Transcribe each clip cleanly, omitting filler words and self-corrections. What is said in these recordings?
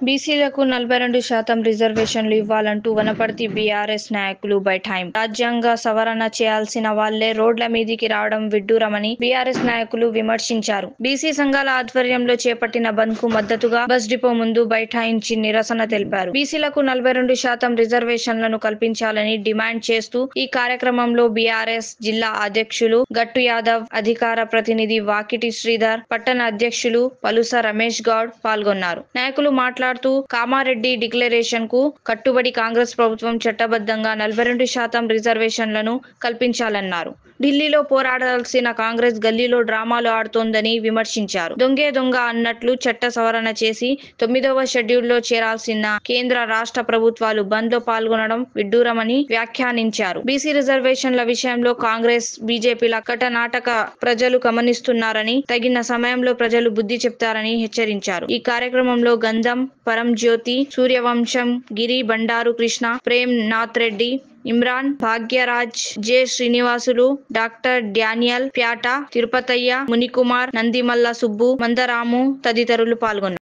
బీసీలకు 42% రిజర్వేషన్లు ఇవ్వాలంటూ వనపర్తి బీఆర్ఎస్ నాయకులు బైఠాయింపు. రాజ్యాంగ సవరణ చేయాల్సిన వాళ్లే రోడ్ల మీదికి రావడం విడ్డూరమని బీఆర్ఎస్ నాయకులు విమర్శించారు. బీసీ సంఘాల ఆధ్వర్యంలో చేపట్టిన బంద్ కు మద్దతుగా బస్ డిపో ముందు బైఠాయించి నిరసన తెలిపారు. బీసీలకు 42% రిజర్వేషన్లను కల్పించాలని డిమాండ్ చేస్తూ ఈ కార్యక్రమంలో బీఆర్ఎస్ జిల్లా అధ్యక్షులు గట్టు యాదవ్, అధికార ప్రతినిధి వాకిటి శ్రీధర్, పట్టణ అధ్యక్షులు పలుస రమేష్ గౌడ్ పాల్గొన్నారు. నాయకులు మాట్లాడుతూ కామారెడ్డి డిక్లరేషన్ కు కట్టుబడి కాంగ్రెస్ ప్రభుత్వం చట్టబద్ధంగా 42% రిజర్వేషన్లను కల్పించాలన్నారు. ఢిల్లీలో పోరాడాల్సిన కాంగ్రెస్ గల్లీలో డ్రామాలు ఆడుతోందని విమర్శించారు. దొంగే దొంగ అన్నట్లు చట్ట సవరణ చేసి 9వ షెడ్యూల్లో చేరాల్సిన కేంద్ర రాష్ట్ర ప్రభుత్వాలు బంద్ లో పాల్గొనడం విడ్డూరమని వ్యాఖ్యానించారు. బీసీ రిజర్వేషన్ల విషయంలో కాంగ్రెస్, బీజేపీల కటనాటక ప్రజలు గమనిస్తున్నారని, తగిన సమయంలో ప్రజలు బుద్ధి చెప్తారని హెచ్చరించారు. ఈ కార్యక్రమంలో Gandham, Paramjyothi, Suryavamsham, Giri, Bandaru Krishna, Prem Nath Reddy, Imran, Bhagyaraj, J Srinivasulu, doctor Daniel, Pyata Tirupataiah, Munikumar, Nandimalla Subbu, Mandaramu తదితరులు పాల్గొన్నారు.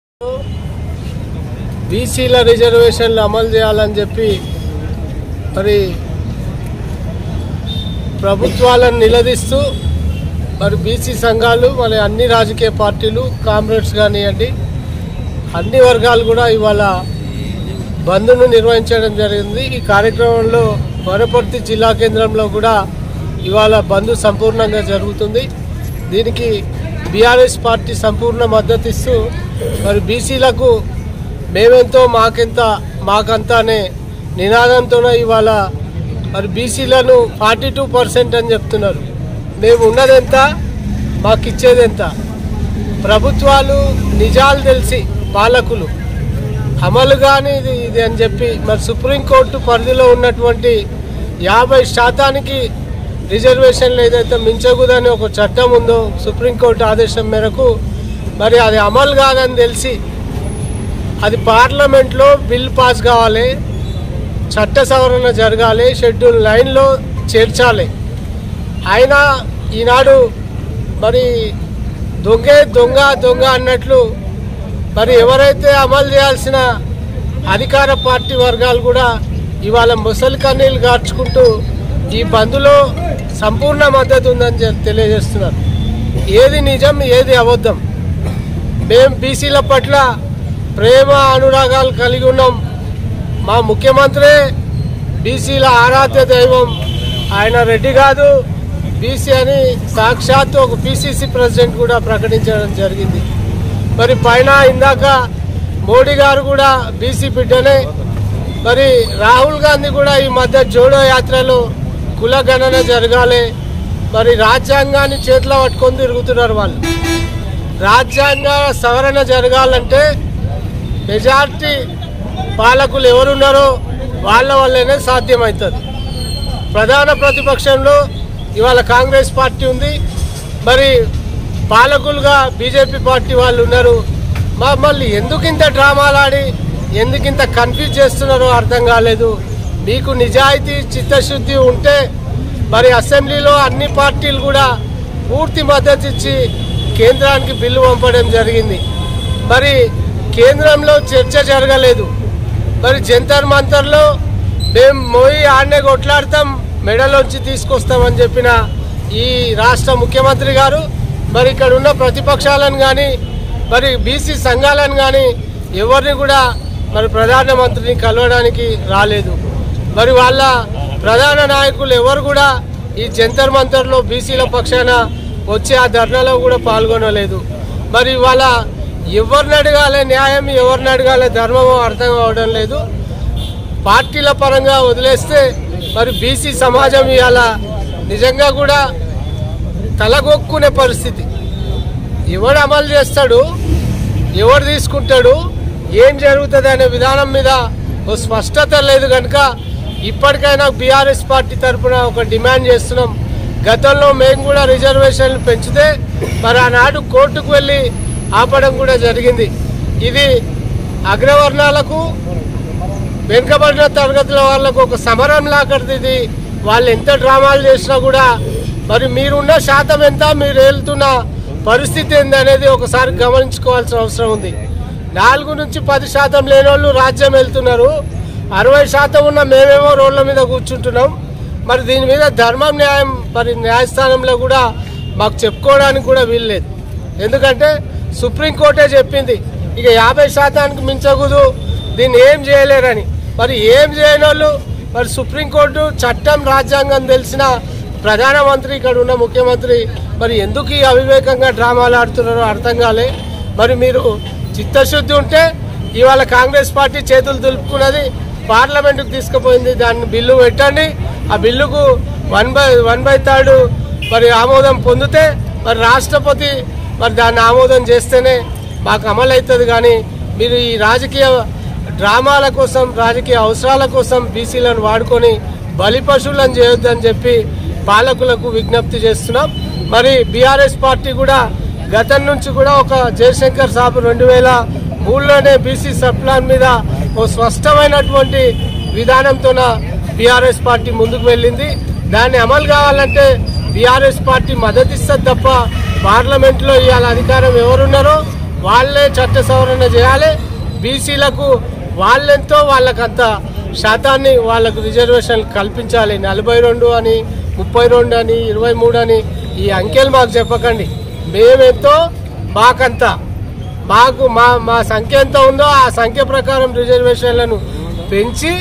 బీసీల రిజర్వేషన్లు అమలు చేయాలని చెప్పి మరి ప్రభుత్వాలను నిలదీస్తూ మరి బీసీ సంఘాలు, మరి అన్ని రాజకీయ పార్టీలు, కామ్రేడ్స్ కానివ్వండి, అన్ని వర్గాలు కూడా ఇవాళ బంద్ను నిర్వహించడం జరిగింది. ఈ కార్యక్రమంలో వనపర్తి జిల్లా కేంద్రంలో కూడా ఇవాళ బంద్ సంపూర్ణంగా జరుగుతుంది. దీనికి బీఆర్ఎస్ పార్టీ సంపూర్ణ మద్దతు ఇస్తూ మరి బీసీలకు మేమెంతో మాకంతా అనే నినాదంతోనే ఇవాళ మరి బీసీలను 42% అని చెప్తున్నారు. మేము ఉన్నదెంత, మాకు ఇచ్చేదెంత? ప్రభుత్వాలు నిజాలు తెలిసి పాలకులు అమలు కానీ ఇది అని చెప్పి మరి సుప్రీంకోర్టు పరిధిలో ఉన్నటువంటి 50% రిజర్వేషన్లు ఏదైతే మించకూడదని ఒక చట్టం ఉందో సుప్రీంకోర్టు ఆదేశం మేరకు మరి అది అమలు కాదని తెలిసి అది పార్లమెంట్లో బిల్ పాస్ కావాలి, చట్ట సవరణ జరగాలి, షెడ్యూల్ 9లో చేర్చాలి. అయినా ఈనాడు మరి దొంగే దొంగ దొంగ అన్నట్లు మరి ఎవరైతే అమలు చేయాల్సిన అధికార పార్టీ వర్గాలు కూడా ఇవాళ ముసలి కన్నీళ్ళు గార్చుకుంటూ ఈ బంద్లో సంపూర్ణ మద్దతు ఉందని తెలియజేస్తున్నారు. ఏది నిజం, ఏది అబద్ధం? మేము బీసీల పట్ల ప్రేమ అనురాగాలు కలిగి ఉన్నాం. మా ముఖ్యమంత్రి బీసీల ఆరాధ్య దైవం, ఆయన రెడ్డి కాదు బీసీ అని సాక్షాత్తు ఒక పిసిసి ప్రెసిడెంట్ కూడా ప్రకటించడం జరిగింది. మరి పైన ఇందాక మోడీ గారు కూడా బీసీ బిడ్డనే. మరి రాహుల్ గాంధీ కూడా ఈ మధ్య జోడో యాత్రలో కులగణన జరగాలి, మరి రాజ్యాంగాన్ని చేతిలో పట్టుకొని తిరుగుతున్నారు వాళ్ళు. రాజ్యాంగ సవరణ జరగాలంటే మెజార్టీ పాలకులు ఎవరున్నారో వాళ్ళ వల్లనే సాధ్యమవుతుంది. ప్రధాన ప్రతిపక్షంలో ఇవాళ కాంగ్రెస్ పార్టీ ఉంది, మరి పాలకులుగా బీజేపీ పార్టీ వాళ్ళు ఉన్నారు. మళ్ళీ ఎందుకు ఇంత డ్రామాలు ఆడి ఎందుకు ఇంత కన్ఫ్యూజ్ చేస్తున్నారో అర్థం కాలేదు. మీకు నిజాయితీ చిత్తశుద్ధి ఉంటే మరి అసెంబ్లీలో అన్ని పార్టీలు కూడా పూర్తి మద్దతు ఇచ్చి కేంద్రానికి బిల్లు పంపడం జరిగింది. మరి కేంద్రంలో చర్చ జరగలేదు. మరి జంతర్ మంతర్లో మేము మోయి ఆడనే కొట్లాడతాం, మెడలోంచి తీసుకొస్తామని చెప్పిన ఈ రాష్ట్ర ముఖ్యమంత్రి గారు మరి ఇక్కడ ఉన్న ప్రతిపక్షాలను కానీ మరి బీసీ సంఘాలను కానీ ఎవరిని కూడా మరి ప్రధానమంత్రిని కలవడానికి రాలేదు. మరి వాళ్ళ ప్రధాన నాయకులు ఎవరు కూడా ఈ జంతర్ మంతర్లో బీసీల పక్షాన వచ్చి ఆ ధర్నాలో కూడా పాల్గొనలేదు. మరి వాళ్ళ ఎవరిని అడగాలి న్యాయం, ఎవరిని అడగాలి ధర్మమో అర్థం అవడం లేదు. పార్టీల పరంగా వదిలేస్తే మరి బీసీ సమాజం ఇవాళ నిజంగా కూడా తలగొక్కునే పరిస్థితి. ఎవడు అమలు చేస్తాడు, ఎవడు తీసుకుంటాడు, ఏం జరుగుతుంది అనే విధానం మీద ఓ స్పష్టత లేదు. కనుక ఇప్పటికైనా బీఆర్ఎస్ పార్టీ తరఫున ఒక డిమాండ్ చేస్తున్నాం. గతంలో మేము కూడా రిజర్వేషన్లు పెంచితే మరి ఆనాడు కోర్టుకు వెళ్ళి ఆపడం కూడా జరిగింది. ఇది అగ్రవర్ణాలకు, వెనుకబడిన తరగతుల వాళ్ళకు ఒక సమరం లాకడిది. వాళ్ళు ఎంత డ్రామాలు చేసినా కూడా మరి మీరున్న శాతం ఎంత, మీరు వెళ్తున్న పరిస్థితి ఏంది అనేది ఒకసారి గమనించుకోవాల్సిన అవసరం ఉంది. 4 నుంచి 10% లేని వాళ్ళు రాజ్యం వెళ్తున్నారు. 60% ఉన్న మేమేమో రోడ్ల మీద కూర్చుంటున్నాం. మరి దీని మీద ధర్మం న్యాయం మరి న్యాయస్థానంలో కూడా మాకు చెప్పుకోవడానికి కూడా వీల్లేదు. ఎందుకంటే సుప్రీంకోర్టే చెప్పింది ఇక 50% మించకూడదు, దీన్ని ఏం చేయలేరని. మరి ఏం చేయని వాళ్ళు మరి సుప్రీంకోర్టు చట్టం రాజ్యాంగం తెలిసిన ప్రధానమంత్రి ఇక్కడ ఉన్న ముఖ్యమంత్రి మరి ఎందుకు ఈ అవివేకంగా డ్రామాలు ఆడుతున్నారో అర్థం కాలే. మరి మీరు చిత్తశుద్ధి ఉంటే ఇవాళ కాంగ్రెస్ పార్టీ చేతులు దులుపుకున్నది, పార్లమెంటుకు తీసుకుపోయింది, దాన్ని బిల్లు పెట్టండి. ఆ బిల్లుకు 1/3 మరి ఆమోదం పొందితే మరి రాష్ట్రపతి మరి దాన్ని ఆమోదం చేస్తేనే మాకు అమలు అవుతుంది. కానీ మీరు ఈ రాజకీయ డ్రామాల కోసం, రాజకీయ అవసరాల కోసం బీసీలను వాడుకొని బలి పశువులను చేయొద్దని చెప్పి పాలకులకు విజ్ఞప్తి చేస్తున్నాం. మరి బీఆర్ఎస్ పార్టీ కూడా గతం నుంచి కూడా ఒక Jayashankar Sabu 2003లోనే BC sub plan మీద ఓ స్పష్టమైనటువంటి విధానంతో బీఆర్ఎస్ పార్టీ ముందుకు వెళ్ళింది. దాన్ని అమలు కావాలంటే బీఆర్ఎస్ పార్టీ మద్దతిస్తుంది తప్ప పార్లమెంట్లో ఇవాళ అధికారం ఎవరున్నారో వాళ్ళే చట్ట సవరణ చేయాలి. బీసీలకు వాళ్ళెంతో వాళ్ళకంత శాతాన్ని వాళ్ళకు రిజర్వేషన్ కల్పించాలి. 42 అని, 32 అని, 23 అని ఈ అంకెలు మాకు చెప్పకండి. మేమెంతో మాకంత, మాకు మా సంఖ్య ఎంత ఉందో ఆ సంఖ్య ప్రకారం రిజర్వేషన్లను పెంచి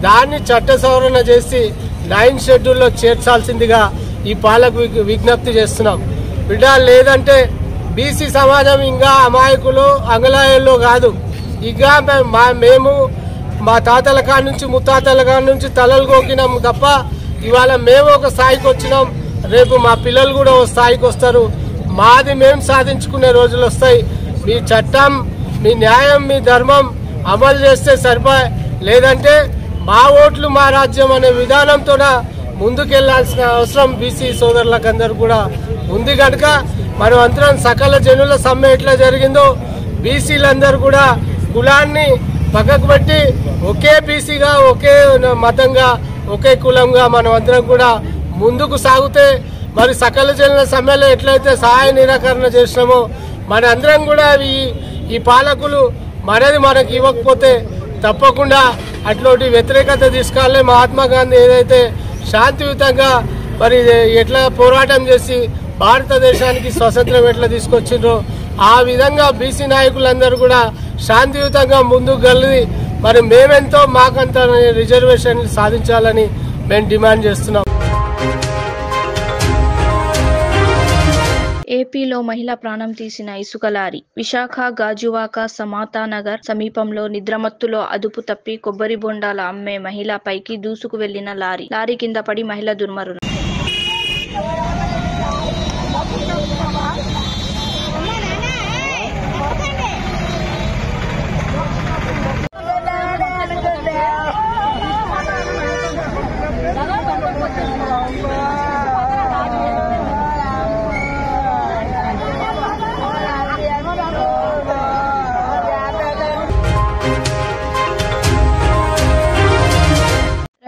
దాన్ని చట్ట సవరణ చేసి 9th షెడ్యూల్లో చేర్చాల్సిందిగా ఈ పాలకు విజ్ఞప్తి చేస్తున్నాం. బిడ్డ లేదంటే బీసీ సమాజం ఇంకా అమాయకులు అంగలాయల్లో కాదు. ఇక మేము మా తాతల కాడ నుంచి ముత్తాతల కాడ నుంచి తలలు గోకినాం తప్ప ఇవాళ మేము ఒక స్థాయికి వచ్చినాం. రేపు మా పిల్లలు కూడా ఒక స్థాయికి వస్తారు. మాది మేము సాధించుకునే రోజులు వస్తాయి. మీ చట్టం, మీ న్యాయం, మీ ధర్మం అమలు చేస్తే సరిపోయి, లేదంటే మా ఓట్లు మా రాజ్యం అనే విధానంతో ముందుకెళ్లాల్సిన అవసరం బీసీ సోదరులకందరూ కూడా ఉంది. కనుక మనం అందరం సకల జనుల సమ్మె ఎట్లా జరిగిందో బీసీలందరూ కూడా కులాన్ని పక్కకు పెట్టి ఒకే బీసీగా, ఒకే మతంగా, ఒకే కులంగా మనం అందరం కూడా ముందుకు సాగితే మరి సకల జనుల సమ్మెలో ఎట్లయితే సహాయ నిరాకరణ చేసినామో మన అందరం కూడా ఈ పాలకులు మనకి ఇవ్వకపోతే తప్పకుండా అట్లాంటి వ్యతిరేకత తీసుకోవాలి. మహాత్మా గాంధీ ఏదైతే శాంతియుతంగా మరి ఎట్లా పోరాటం చేసి భారతదేశానికి స్వతంత్రం ఎట్లా తీసుకొచ్చిండ్రో ఆ విధంగా బీసీ నాయకులందరూ కూడా శాంతియుతంగా ముందుకు కలిగి మరి మేమెంతో మాకంత రిజర్వేషన్ సాధించాలని మేము డిమాండ్ చేస్తున్నాం. ఏపీలో మహిళ ప్రాణం తీసిన ఇసుక లారీ. విశాఖ గాజువాక సమతానగర్ సమీపంలో నిద్రమత్తులో అదుపు తప్పి కొబ్బరి బొండాల అమ్మే మహిళ పైకి దూసుకు వెళ్లిన లారీ కింద పడి మహిళ దుర్మరణం.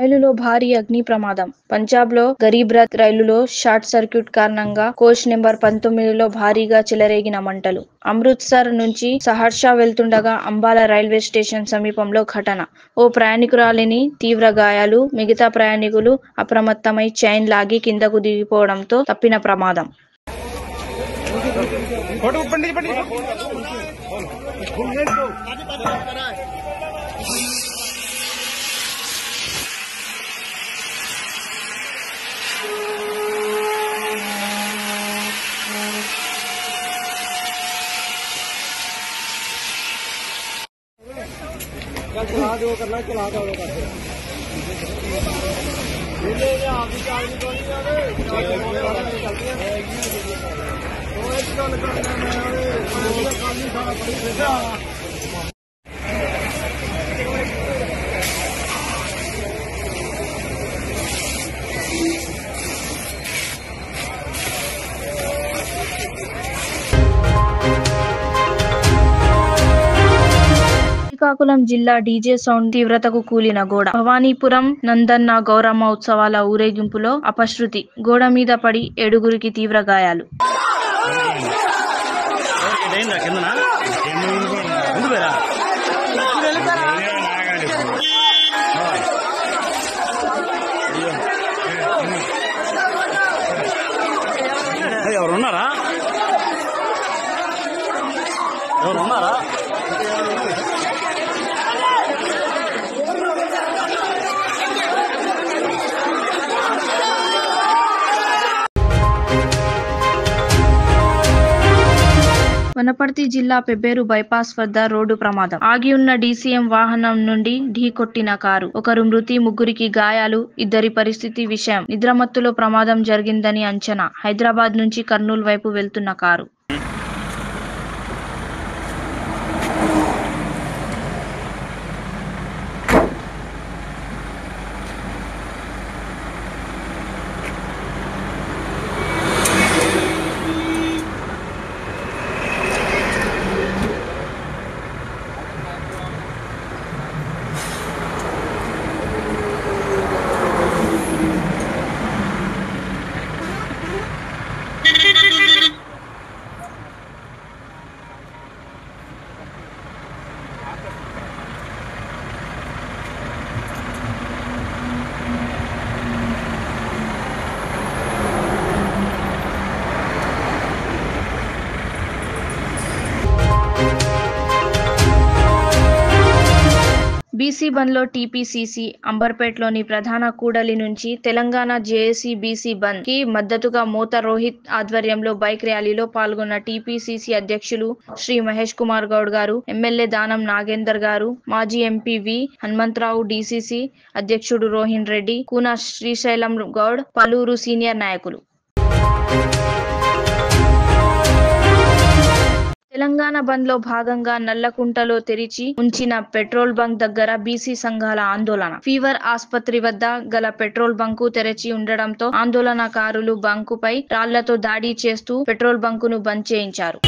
రైలులో భారీ అగ్ని ప్రమాదం. పంజాబ్ లో గరీబ్ రథ్ రైలులో షార్ట్ సర్క్యూట్ కారణంగా కోచ్ నెంబర్ 19లో భారీగా చెలరేగిన మంటలు. అమృత్సర్ నుంచి సహర్షా వెళ్తుండగా అంబాలా రైల్వే స్టేషన్ సమీపంలో ఘటన. ఓ ప్రయాణికురాలిని తీవ్ర గాయాలు. మిగతా ప్రయాణికులు అప్రమత్తమై చైన్ లాగి కిందకు దిగిపోవడంతో తప్పిన ప్రమాదం. శ్రీకాకుళం జిల్లా డీజే సౌండ్ తీవ్రతకు కూలిన గోడ. భవానీపురం నందన్న గౌరమ్మ ఉత్సవాల ఊరేగింపులో అపశృతి. గోడ మీద పడి 7గురికి తీవ్ర గాయాలు. అయిందా కిందన ముందు పేరా ఎవరున్నారా ఎవరున్నారా వనపర్తి జిల్లా పెబ్బేరు బైపాస్ వద్ద రోడ్డు ప్రమాదం. ఆగి ఉన్న డీసీఎం వాహనం నుండి ఢీకొట్టిన కారు. ఒకరు మృతి, ముగ్గురికి గాయాలు. ఇద్దరి పరిస్థితి విషయం. నిద్రమత్తులో ప్రమాదం జరిగిందని అంచనా. హైదరాబాద్ నుంచి కర్నూలు వైపు వెళ్తున్న కారు. బీసీ బంద్ లో టీపీసీసీ అంబర్పేటలోని ప్రధాన కూడలి నుంచి తెలంగాణ జేఏసీ బీసీ బంద్ కి మద్దతుగా మోత రోహిత్ ఆధ్వర్యంలో బైక్ ర్యాలీలో పాల్గొన్న టీపీసీసీ అధ్యక్షులు శ్రీ మహేష్ కుమార్ గౌడ్ గారు, ఎమ్మెల్యే దానం నాగేందర్ గారు, మాజీ ఎంపీ వి హనుమంతరావు, డీసీసీ అధ్యక్షుడు రోహిన్ రెడ్డి, కూన శ్రీశైలం గౌడ్, పలువురు సీనియర్ నాయకులు. తెలంగాణ బంద్ లో భాగంగా నల్లకుంటలో తెరిచి ఉంచిన పెట్రోల్ బంక్ దగ్గర బీసీ సంఘాల ఆందోళన. ఫీవర్ ఆసుపత్రి వద్ద గల పెట్రోల్ బంకు తెరిచి ఉండడంతో ఆందోళనకారులు బంకుపై రాళ్లతో దాడి చేస్తూ పెట్రోల్ బంకును బంద్ చేయించారు.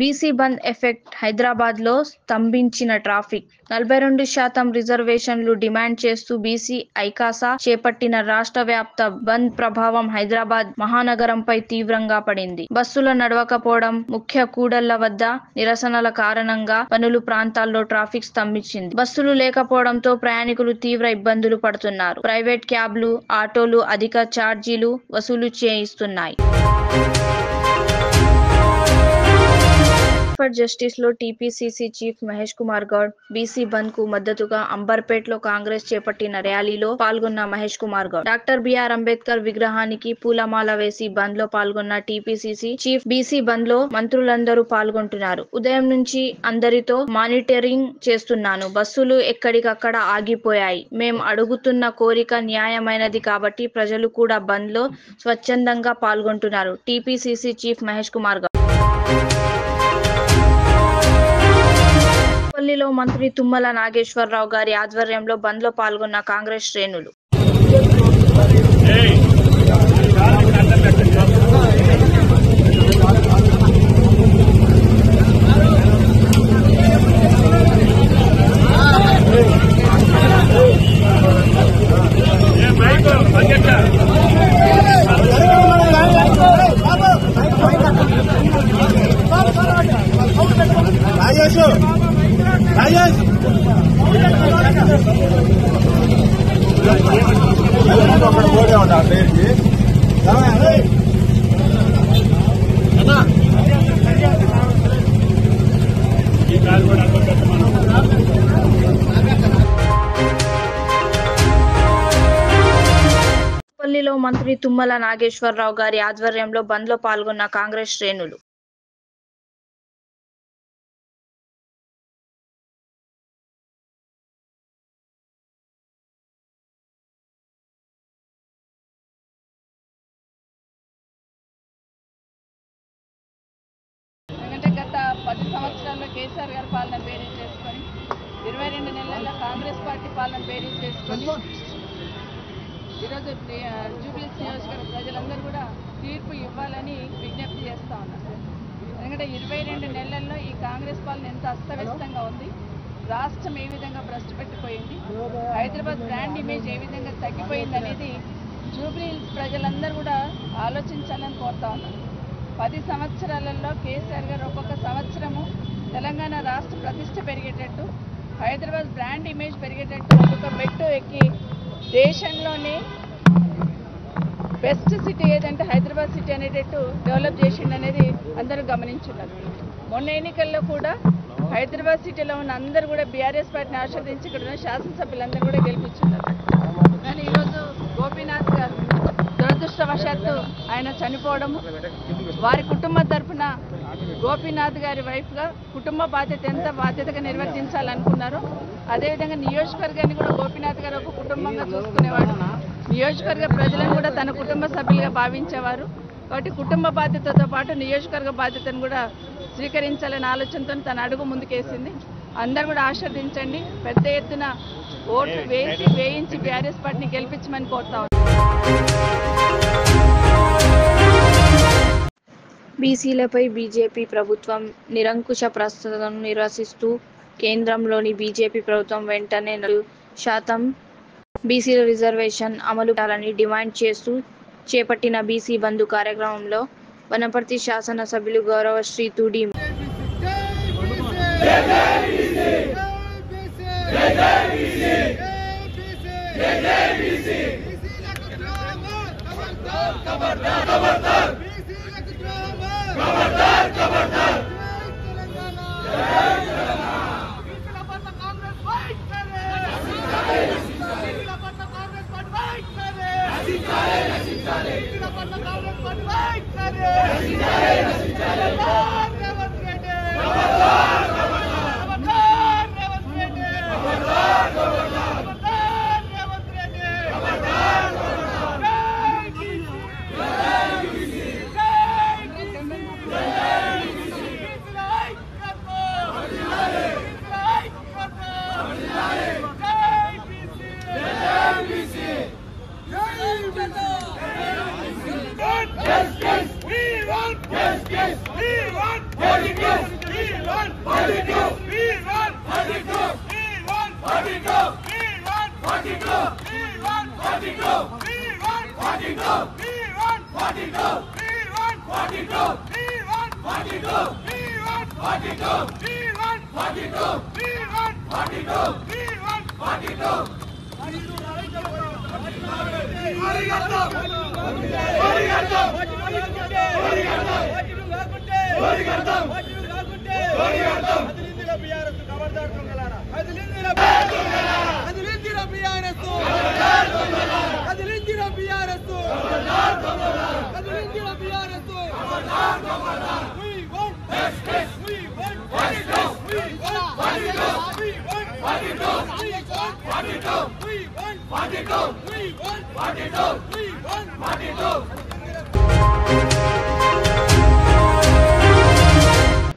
బీసీ బంద్ ఎఫెక్ట్. హైదరాబాద్ లో స్తంభించిన ట్రాఫిక్. 42% రిజర్వేషన్లు డిమాండ్ చేస్తూ బీసీ ఐకాసా చేపట్టిన రాష్ట్ర వ్యాప్త బంద్ ప్రభావం హైదరాబాద్ మహానగరంపై తీవ్రంగా పడింది. బస్సుల నడవకపోవడం, ముఖ్య కూడళ్ల వద్ద నిరసనల కారణంగా పనులు ప్రాంతాల్లో ట్రాఫిక్ స్తంభించింది. బస్సులు లేకపోవడంతో ప్రయాణికులు తీవ్ర ఇబ్బందులు పడుతున్నారు. ప్రైవేట్ క్యాబ్లు, ఆటోలు అధిక ఛార్జీలు వసూలు చేయిస్తున్నాయి. ఫర్ జస్టిస్ లో TPCC chief Mahesh Kumar Goud BC bandh కు మద్దతుగా అంబర్పేటలో కాంగ్రెస్ చేపట్టిన ర్యాలీలో పాల్గొన్న మహేష్ కుమార్ గౌడ్, డాక్టర్ బిఆర్ అంబేద్కర్ విగ్రహానికి పూలమాల వేసి బంద్ లో పాల్గొన్న టీపీసీసీ చీఫ్. బీసీ బంద్ లో మంత్రులందరూ పాల్గొంటున్నారు. ఉదయం నుంచి అందరితో మానిటరింగ్ చేస్తున్నాను. బస్సులు ఎక్కడికక్కడ ఆగిపోయాయి. మేం అడుగుతున్న కోరిక న్యాయమైనది కాబట్టి ప్రజలు కూడా బంద్ లో స్వచ్ఛందంగా పాల్గొంటున్నారు. TPCC chief Mahesh Kumar Goud. పల్లిలో మంత్రి తుమ్మల నాగేశ్వరరావు గారి ఆధ్వర్యంలో బంద్ లో పాల్గొన్న కాంగ్రెస్ శ్రేణులు. పల్లిలో మంత్రి తుమ్మల నాగేశ్వరరావు గారి ఆధ్వర్యంలో బంద్ లో పాల్గొన్న కాంగ్రెస్ శ్రేణులు. కేసీఆర్ గారి పాలన బేరీ చేసుకొని 22 నెలల్లో కాంగ్రెస్ పార్టీ పాలన బేరీ చేసుకొని ఈరోజు జూబ్లీహిల్స్ నియోజకవర్గ ప్రజలందరూ కూడా తీర్పు ఇవ్వాలని విజ్ఞప్తి చేస్తూ ఉన్నారు. ఎందుకంటే 22 నెలల్లో ఈ కాంగ్రెస్ పాలన ఎంత అస్తవ్యస్తంగా ఉంది, రాష్ట్రం ఏ విధంగా భ్రష్టుపెట్టిపోయింది, హైదరాబాద్ బ్రాండ్ ఇమేజ్ ఏ విధంగా తగ్గిపోయింది అనేది జూబ్లీహిల్స్ ప్రజలందరూ కూడా ఆలోచించాలని కోరుతా ఉన్నారు. 10 సంవత్సరాలలో కేసీఆర్ గారు ఒక్కొక్క సంవత్సరము తెలంగాణ రాష్ట్ర ప్రతిష్ట పెరిగేటట్టు, హైదరాబాద్ బ్రాండ్ ఇమేజ్ పెరిగేటట్టు ఒక్కొక్క మెట్టు ఎక్కి దేశంలోనే బెస్ట్ సిటీ ఏదంటే హైదరాబాద్ సిటీ అనేటట్టు డెవలప్ చేసిండు అనేది అందరూ గమనించున్నారు. మొన్న ఎన్నికల్లో కూడా హైదరాబాద్ సిటీలో ఉన్న అందరూ కూడా బీఆర్ఎస్ పార్టీని ఆశీర్వదించి ఇక్కడ ఉన్న శాసనసభ్యులందరూ కూడా గెలిపించున్నారు. కానీ ఈరోజు గోపీనాథ్ గారు దురదృష్టవశాత్తు ఆయన చనిపోవడము, వారి కుటుంబ తరఫున గోపీనాథ్ గారి వైఫ్గా కుటుంబ బాధ్యత ఎంత బాధ్యతగా నిర్వర్తించాలనుకున్నారో అదేవిధంగా నియోజకవర్గాన్ని కూడా గోపీనాథ్ గారు ఒక కుటుంబంగా చూసుకునేవాడు, నియోజకవర్గ ప్రజలను కూడా తన కుటుంబ సభ్యులుగా భావించేవారు. కాబట్టి కుటుంబ బాధ్యతతో పాటు నియోజకవర్గ బాధ్యతను కూడా స్వీకరించాలనే ఆలోచనతో తన అడుగు ముందుకేసింది. అందరూ కూడా ఆశీర్వదించండి, పెద్ద ఎత్తున ఓట్లు వేయించి బీఆర్ఎస్ పార్టీని గెలిపించమని కోరుతా ఉన్నాను. బీసీలపై బీజేపీ ప్రభుత్వం నిరంకుశ ప్రస్తుతను నిరసిస్తూ కేంద్రంలోని బీజేపీ ప్రభుత్వం వెంటనే 4% బీసీల రిజర్వేషన్ అమలు చేయాలని డిమాండ్ చేస్తూ చేపట్టిన బీసీ బంధు కార్యక్రమంలో వనపర్తి శాసనసభ్యులు గౌరవశ్రీ తుడి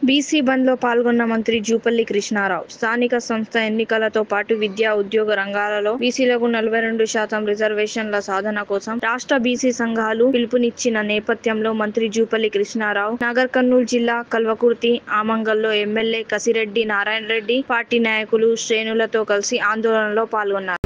బీసీ బంద్లో పాల్గొన్న మంత్రి జూపల్లి కృష్ణారావు స్థానిక సంస్థ ఎన్నికలతో పాటు విద్యా ఉద్యోగ రంగాలలో బీసీలకు 42% రిజర్వేషన్ల సాధన కోసం రాష్ట్ర బీసీ సంఘాలు పిలుపునిచ్చిన నేపథ్యంలో మంత్రి జూపల్లి కృష్ణారావు నాగర్ కర్నూలు జిల్లా కల్వకుర్తి ఆమంగల్లో ఎమ్మెల్యే కసిరెడ్డి నారాయణ రెడ్డి పార్టీ నాయకులు శ్రేణులతో కలిసి ఆందోళనలో పాల్గొన్నారు.